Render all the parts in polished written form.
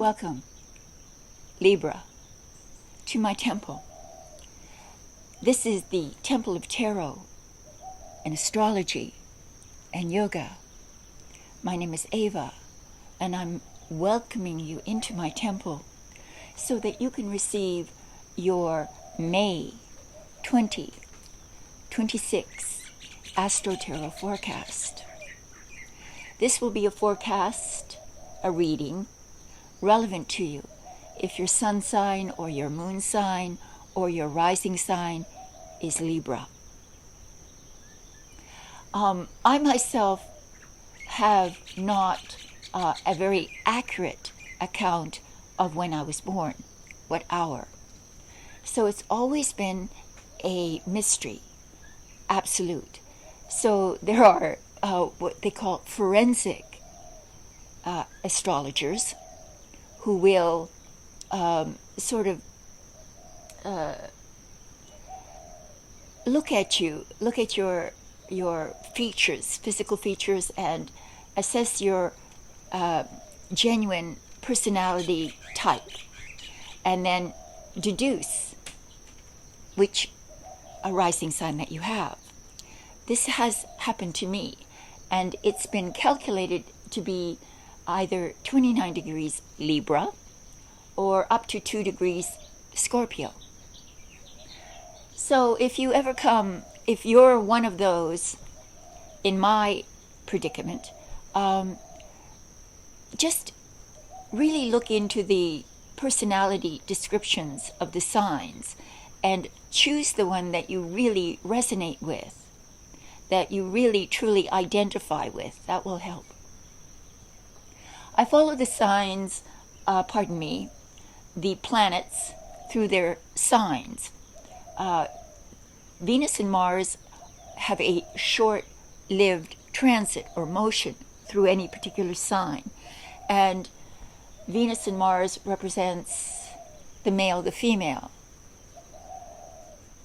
Welcome, Libra, to my temple. This is the Temple of Tarot and Astrology and Yoga. My name is Ava, and I'm welcoming you into my temple so that you can receive your May 2026 Astro Tarot forecast. This will be a forecast, a reading, relevant to you if your sun sign or your moon sign or your rising sign is Libra. I myself have not a very accurate account of when I was born, what hour. So it's always been a mystery, absolute. So there are what they call forensic astrologers who will sort of look at your features, physical features, and assess your genuine personality type, and then deduce which rising sign that you have. This has happened to me, and it's been calculated to be either 29 degrees Libra or up to 2 degrees Scorpio. So if you're one of those in my predicament, just really look into the personality descriptions of the signs and choose the one that you really resonate with, that you really truly identify with. That will help. I follow the signs, the planets through their signs. Venus and Mars have a short-lived transit or motion through any particular sign. And Venus and Mars represents the male, the female,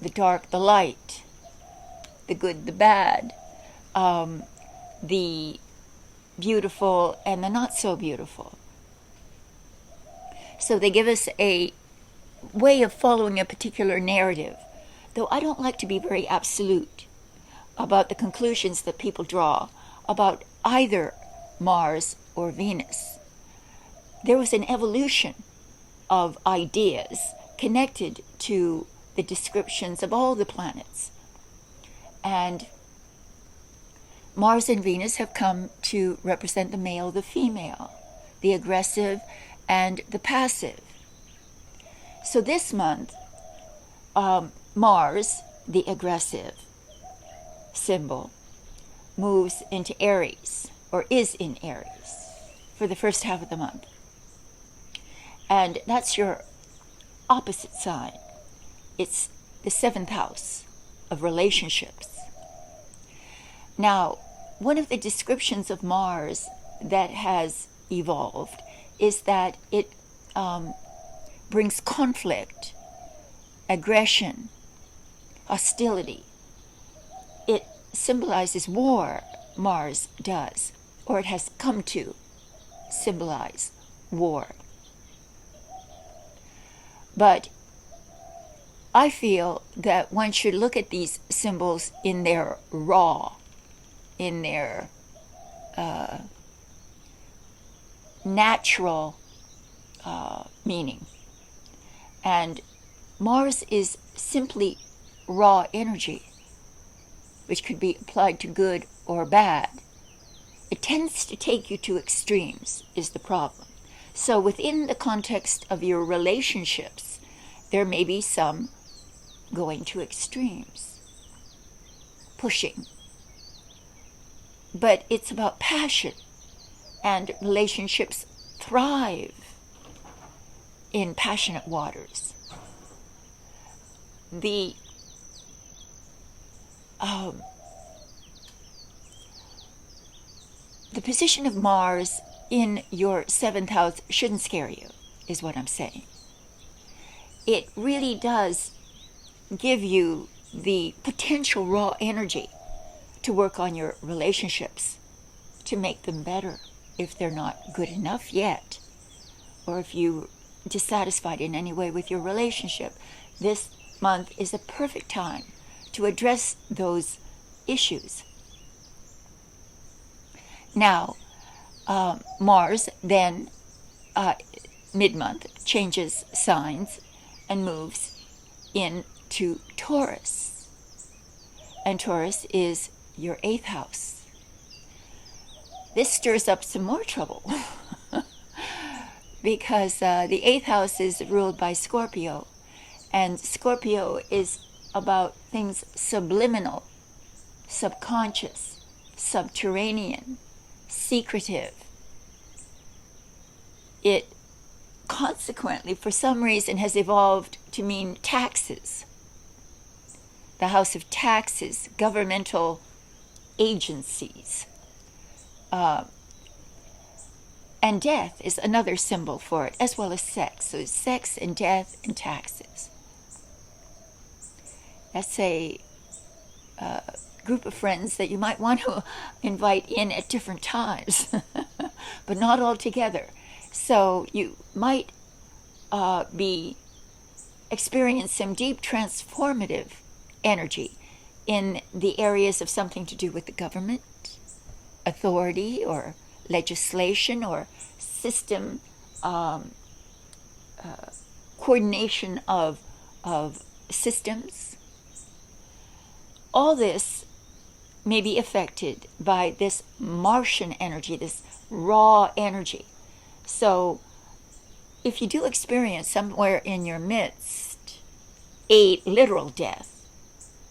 the dark, the light, the good, the bad, the beautiful and the not so beautiful. So they give us a way of following a particular narrative, though I don't like to be very absolute about the conclusions that people draw about either Mars or Venus. There was an evolution of ideas connected to the descriptions of all the planets. And Mars and Venus have come to represent the male, the female, the aggressive, and the passive. So this month, Mars, the aggressive symbol, moves into Aries, or is in Aries, for the first half of the month. And that's your opposite sign. It's the 7th house of relationships. Now, one of the descriptions of Mars that has evolved is that it brings conflict, aggression, hostility. It symbolizes war, Mars does, or it has come to symbolize war. But I feel that one should look at these symbols in their raw, in their natural meaning. And Mars is simply raw energy, which could be applied to good or bad. It tends to take you to extremes, is the problem. So within the context of your relationships, there may be some going to extremes, pushing. But it's about passion, and relationships thrive in passionate waters. The position of Mars in your 7th house shouldn't scare you, is what I'm saying. It really does give you the potential raw energy to work on your relationships, to make them better if they're not good enough yet, or if you're dissatisfied in any way with your relationship, this month is a perfect time to address those issues. Now, Mars then, mid-month, changes signs and moves into Taurus. And Taurus is your 8th house. This stirs up some more trouble because the 8th house is ruled by Scorpio, and Scorpio is about things subliminal, subconscious, subterranean, secretive. It consequently, for some reason, has evolved to mean taxes. The house of taxes, governmental agencies. And death is another symbol for it, as well as sex. So it's sex and death and taxes. That's a group of friends that you might want to invite in at different times, but not all together. So you might be experiencing some deep transformative energy in the areas of something to do with the government, authority, or legislation, or system coordination of systems. All this may be affected by this Martian energy, this raw energy. So if you do experience somewhere in your midst a literal death,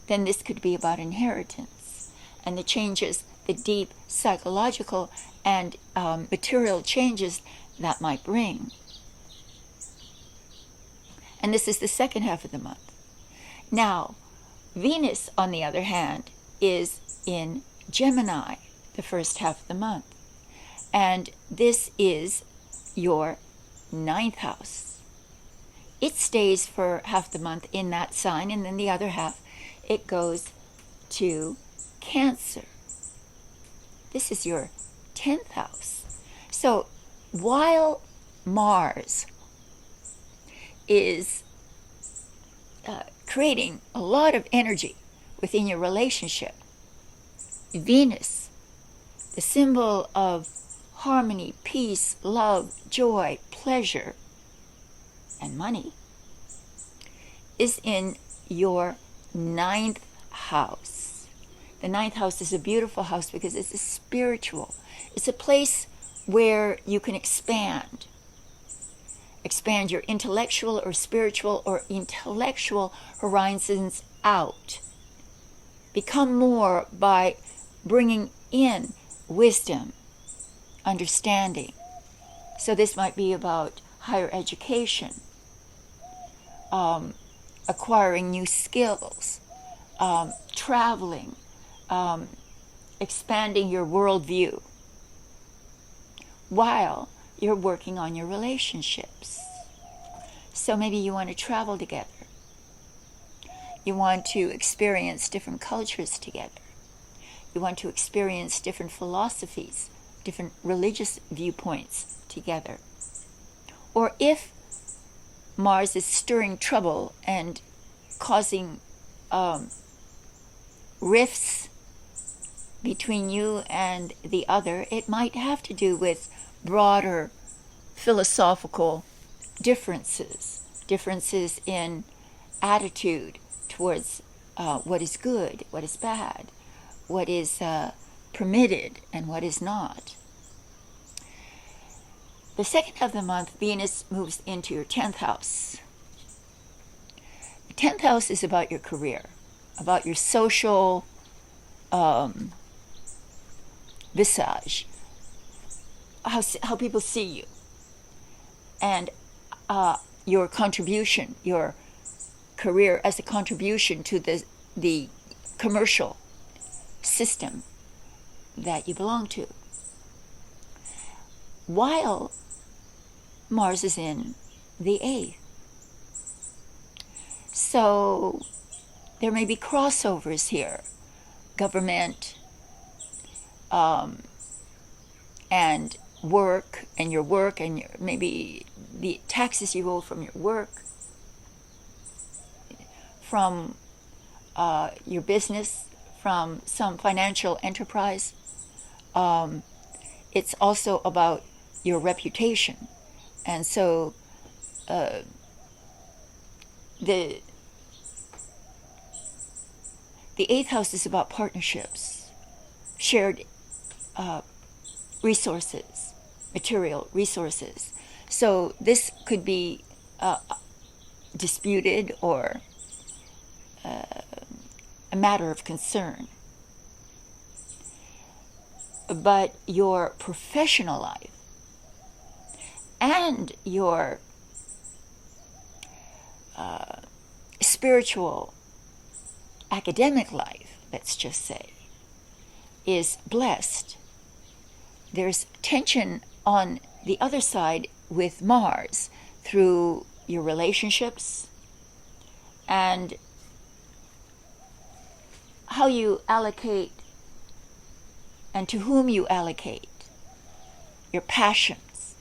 then this could be about inheritance and the changes, the deep psychological and material changes that might bring. And this is the second half of the month. Now, Venus, on the other hand, is in Gemini the first half of the month. And this is your 9th house. It stays for half the month in that sign, and then the other half, it goes to Cancer. This is your 10th house. So while Mars is creating a lot of energy within your relationship, Venus, the symbol of harmony, peace, love, joy, pleasure, and money, is in your 9th house. The 9th house is a beautiful house because it's a spiritual. It's a place where you can expand your intellectual or spiritual or intellectual horizons out. Become more by bringing in wisdom, understanding. So this might be about higher education, acquiring new skills, traveling, expanding your worldview while you're working on your relationships. So maybe you want to travel together. You want to experience different cultures together. You want to experience different philosophies, different religious viewpoints together. Or if Mars is stirring trouble and causing rifts between you and the other, it might have to do with broader philosophical differences in attitude towards what is good, what is bad, what is permitted, and what is not. The second half of the month, Venus moves into your 10th house. The 10th house is about your career, about your social visage, how people see you, and your contribution, your career as a contribution to the commercial system that you belong to. While Mars is in the 8th. So there may be crossovers here. Government and work, and your work, and maybe the taxes you owe from your work, from your business, from some financial enterprise. It's also about your reputation. And so the eighth house is about partnerships, shared resources, material resources. So this could be disputed or a matter of concern. But your professional life and your spiritual academic life, let's just say, is blessed. There's tension on the other side with Mars through your relationships and how you allocate and to whom you allocate your passions,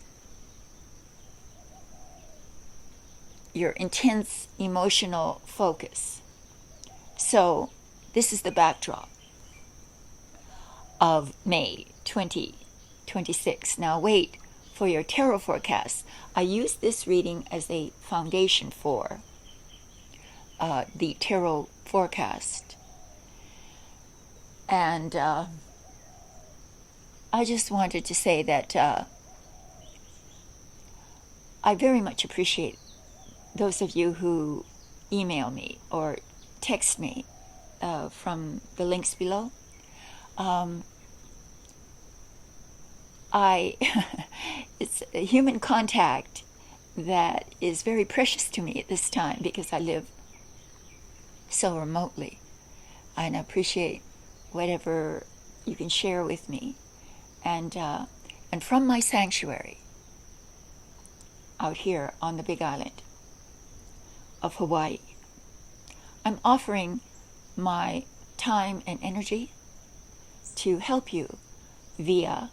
your intense emotional focus. So this is the backdrop of May 2026. Now wait for your tarot forecast. I use this reading as a foundation for the tarot forecast. And I just wanted to say that I very much appreciate those of you who email me or text me from the links below. It's a human contact that is very precious to me at this time because I live so remotely. And I appreciate whatever you can share with me. And from my sanctuary out here on the Big Island of Hawaii, I'm offering my time and energy to help you via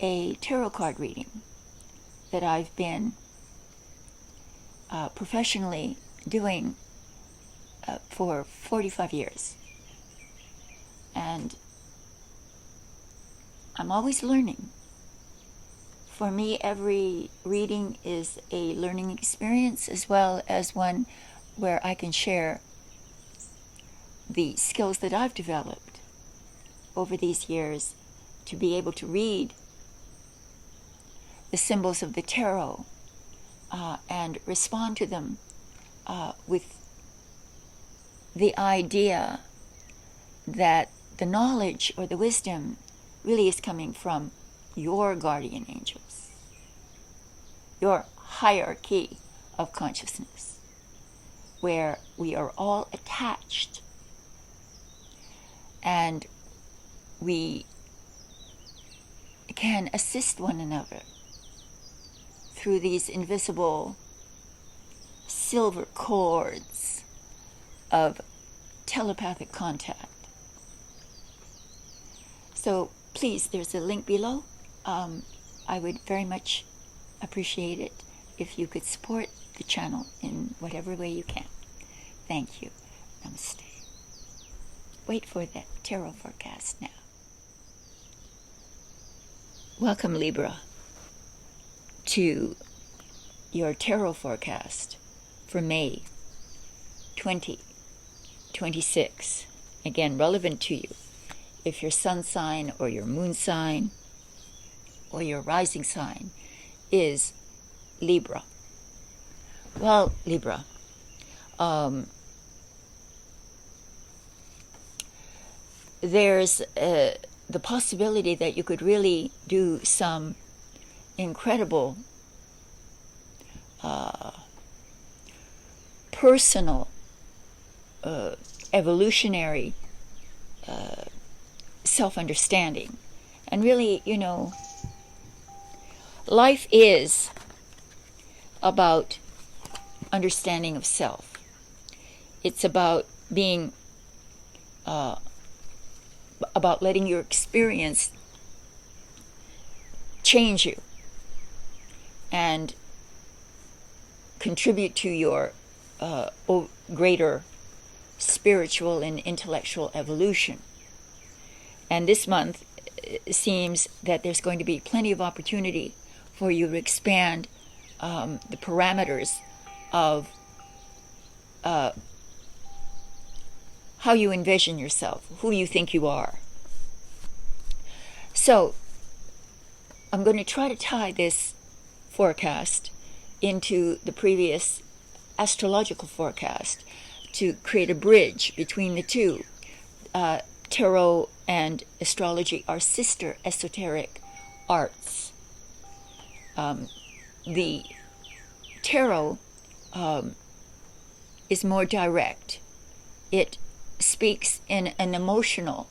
a tarot card reading that I've been professionally doing for 45 years. And I'm always learning. For me, every reading is a learning experience as well as one where I can share the skills that I've developed over these years to be able to read the symbols of the tarot and respond to them with the idea that the knowledge or the wisdom really is coming from your guardian angels, your hierarchy of consciousness, where we are all attached and we can assist one another through these invisible silver cords of telepathic contact. So please, there's a link below. I would very much appreciate it if you could support the channel in whatever way you can. Thank you. Namaste. Wait for the tarot forecast now. Welcome, Libra, to your tarot forecast for May 2026. Again, relevant to you if your sun sign or your moon sign or your rising sign is Libra. Well, Libra, there's the possibility that you could really do some incredible personal evolutionary self-understanding. And really, you know, life is about understanding of self. It's about being about letting your experience change you and contribute to your greater spiritual and intellectual evolution. And this month, it seems that there's going to be plenty of opportunity for you to expand the parameters of how you envision yourself, who you think you are. So, I'm going to try to tie this forecast into the previous astrological forecast to create a bridge between the two. Tarot and astrology are sister esoteric arts. The tarot is more direct. It speaks in an emotional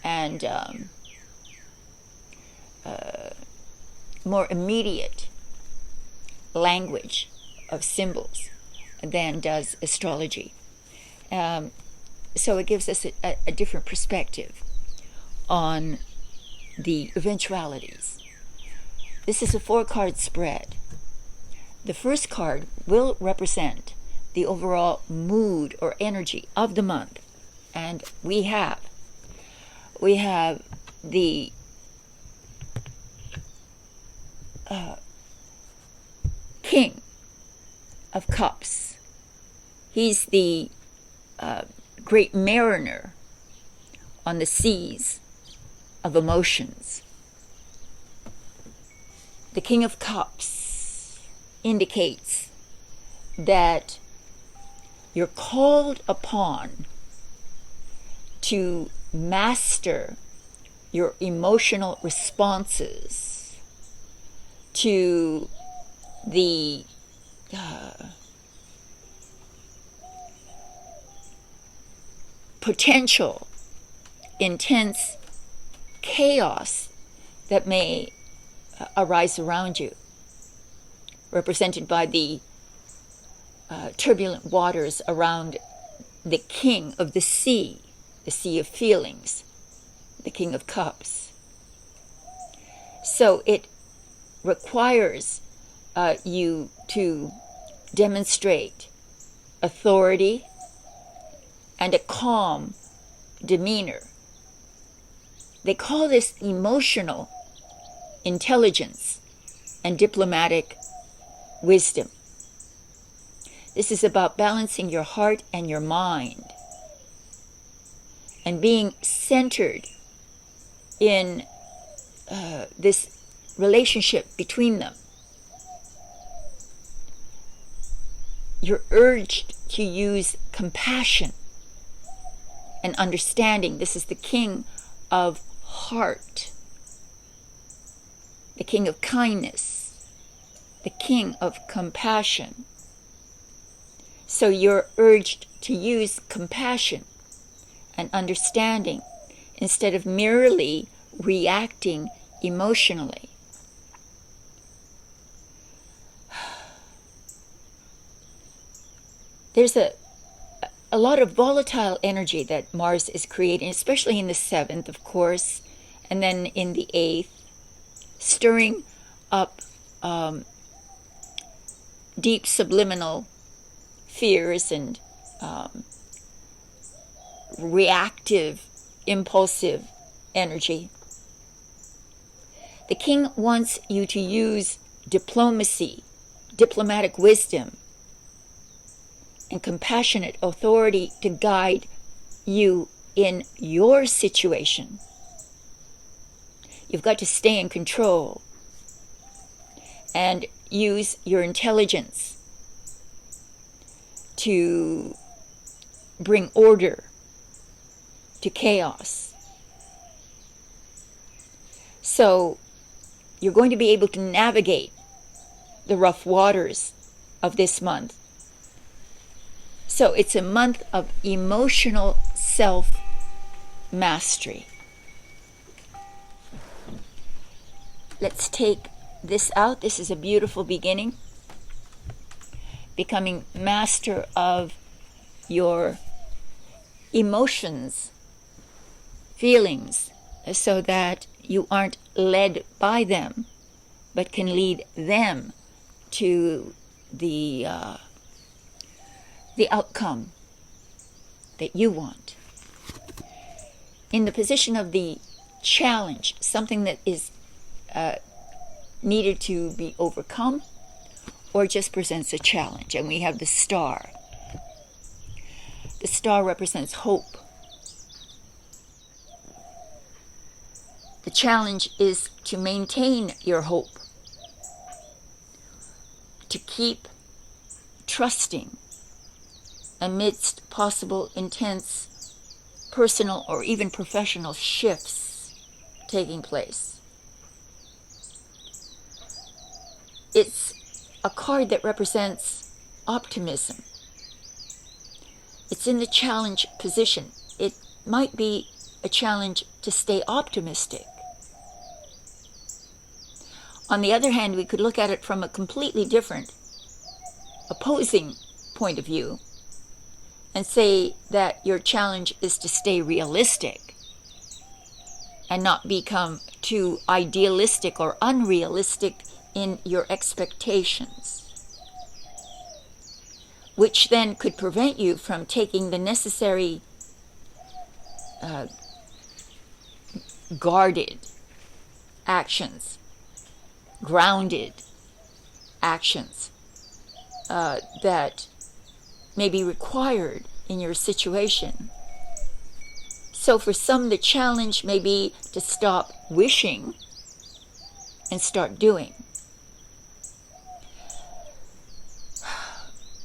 and more immediate language of symbols than does astrology. So it gives us a different perspective on the eventualities. This is a 4-card spread. The first card will represent the overall mood or energy of the month. And we have the King of Cups. He's the great mariner on the seas of emotions. The King of Cups indicates that you're called upon to master your emotional responses to the potential intense chaos that may arise around you, represented by the turbulent waters around the King of the Sea of feelings, the King of Cups. So it requires you to demonstrate authority and a calm demeanor. They call this emotional intelligence and diplomatic wisdom. This is about balancing your heart and your mind and being centered in this relationship between them. You're urged to use compassion and understanding. This is the King of Heart, the King of Kindness, the King of Compassion. So you're urged to use compassion and understanding instead of merely reacting emotionally. There's a lot of volatile energy that Mars is creating, especially in the 7th, of course, and then in the 8th, stirring up deep subliminal fears and reactive, impulsive energy. The King wants you to use diplomacy, diplomatic wisdom, and compassionate authority to guide you in your situation. You've got to stay in control and use your intelligence to bring order to chaos. So you're going to be able to navigate the rough waters of this month. So it's a month of emotional self-mastery. Let's take this out. This is a beautiful beginning. Becoming master of your emotions, feelings, so that you aren't led by them, but can lead them to the outcome that you want. In the position of the challenge, something that is needed to be overcome or just presents a challenge. And we have the star. The star represents hope. The challenge is to maintain your hope, to keep trusting amidst possible intense personal or even professional shifts taking place. It's a card that represents optimism. It's in the challenge position. It might be a challenge to stay optimistic. On the other hand, we could look at it from a completely different, opposing point of view and say that your challenge is to stay realistic and not become too idealistic or unrealistic in your expectations, which then could prevent you from taking the necessary guarded actions, grounded actions that may be required in your situation. So for some, the challenge may be to stop wishing and start doing.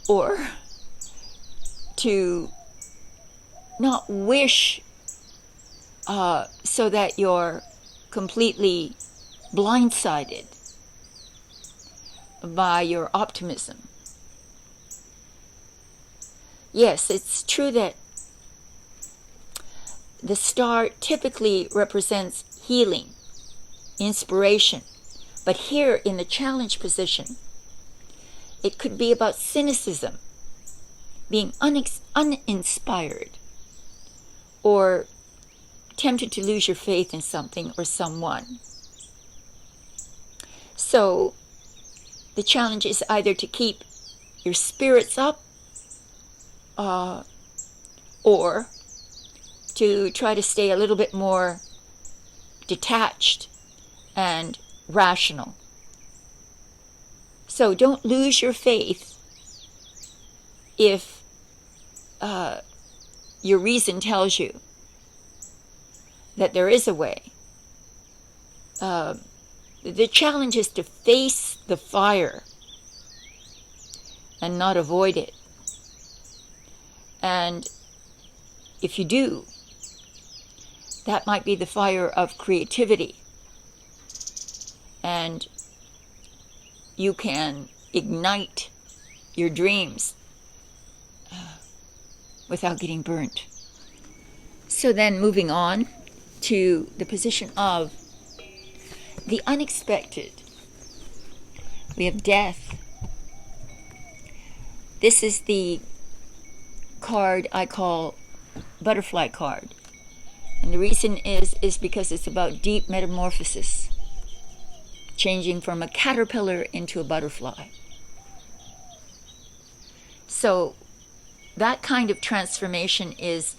Or to not wish so that you're completely blindsided by your optimism. Yes, it's true that the star typically represents healing, inspiration, but here in the challenge position, it could be about cynicism, being uninspired, or tempted to lose your faith in something or someone. So the challenge is either to keep your spirits up or to try to stay a little bit more detached and rational. So don't lose your faith if your reason tells you that there is a way. The challenge is to face the fire and not avoid it. And if you do, that might be the fire of creativity. And you can ignite your dreams without getting burnt. So then moving on to the position of the unexpected. We have death. This is the card I call butterfly card. And the reason is because it's about deep metamorphosis, changing from a caterpillar into a butterfly. So that kind of transformation is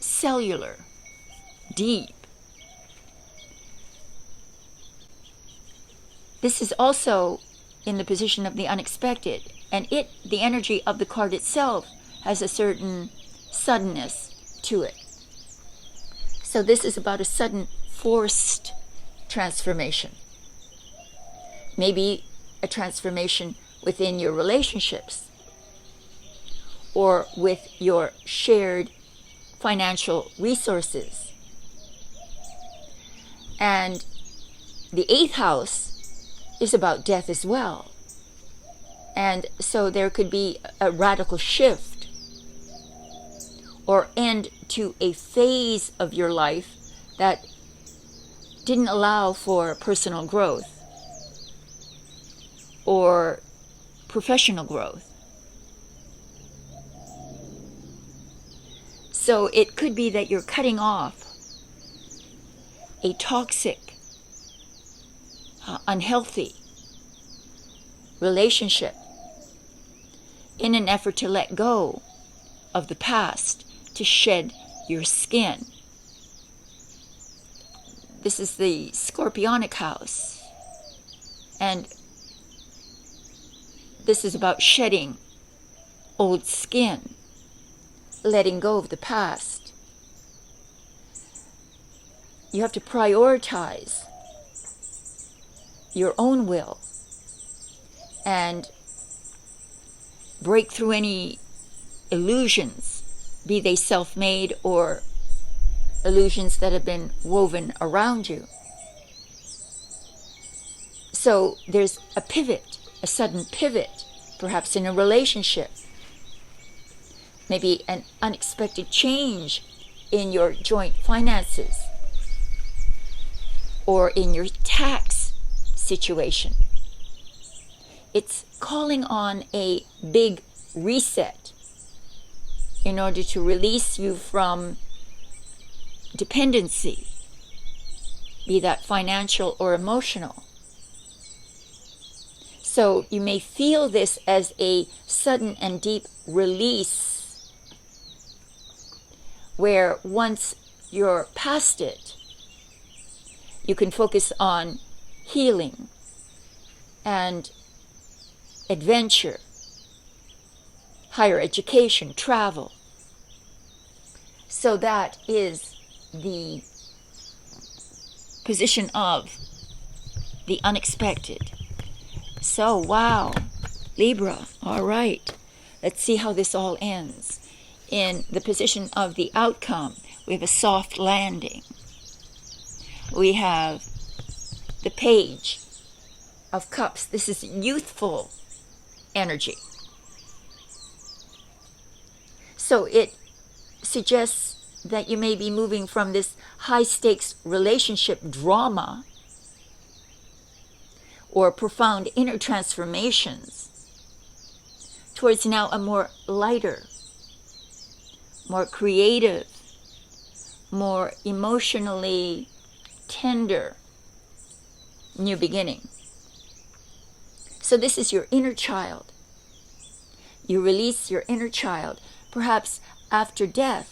cellular, deep. This is also in the position of the unexpected, and the energy of the card itself has a certain suddenness to it. So this is about a sudden forced transformation. Maybe a transformation within your relationships or with your shared financial resources. And the 8th house is about death as well. And so there could be a radical shift or end to a phase of your life that didn't allow for personal growth or professional growth. So it could be that you're cutting off a toxic, unhealthy relationship in an effort to let go of the past, to shed your skin. This is the Scorpionic house. And this is about shedding old skin, letting go of the past. You have to prioritize your own will and break through any illusions, be they self-made or illusions that have been woven around you. So there's a pivot, a sudden pivot, perhaps in a relationship, maybe an unexpected change in your joint finances or in your tax situation. It's calling on a big reset in order to release you from dependency, be that financial or emotional. So you may feel this as a sudden and deep release, where once you're past it, you can focus on healing and adventure, higher education, travel. So that is the position of the unexpected. So, wow, Libra, all right. Let's see how this all ends. In the position of the outcome, we have a soft landing. We have the Page of Cups. This is youthful energy. So it suggests that you may be moving from this high-stakes relationship drama or profound inner transformations towards now a more lighter, more creative, more emotionally tender new beginning. So this is your inner child. You release your inner child, perhaps after death,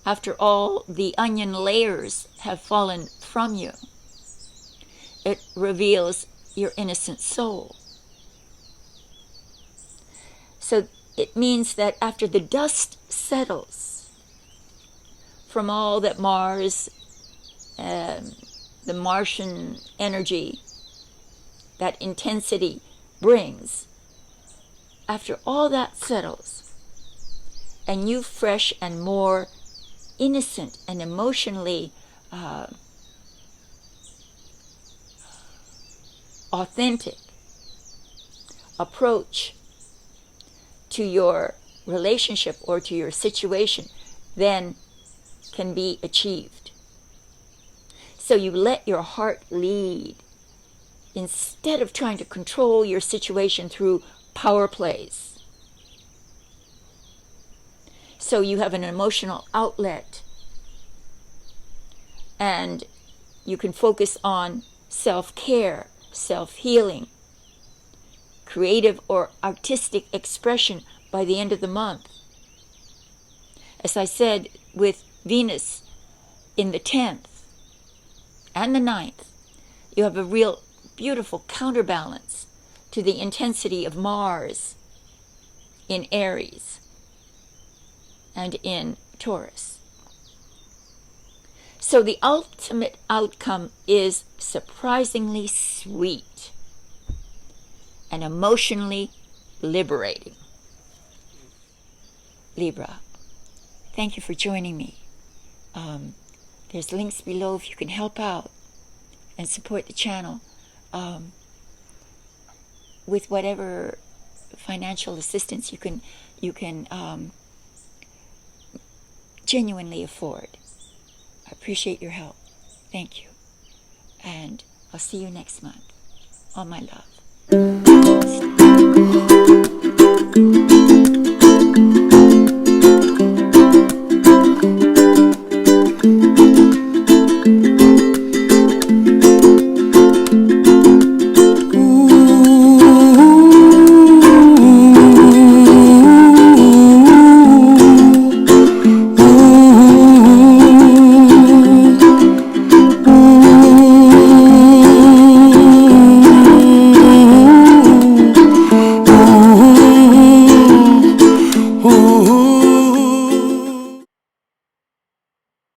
after all the onion layers have fallen from you. It reveals your innocent soul. So it means that after the dust settles from all that Mars, the Martian energy, that intensity brings, after all that settles, and you fresh and more innocent and emotionally authentic approach to your relationship or to your situation then can be achieved. So you let your heart lead instead of trying to control your situation through power plays. So you have an emotional outlet and you can focus on self-care, self-healing, creative or artistic expression by the end of the month. As I said, with Venus in the 10th and the 9th, you have a real beautiful counterbalance to the intensity of Mars in Aries and in Taurus. So the ultimate outcome is surprisingly sweet and emotionally liberating. Libra, thank you for joining me. There's links below if you can help out and support the channel with whatever financial assistance you can genuinely afford. I appreciate your help. Thank you. And I'll see you next month. All my love.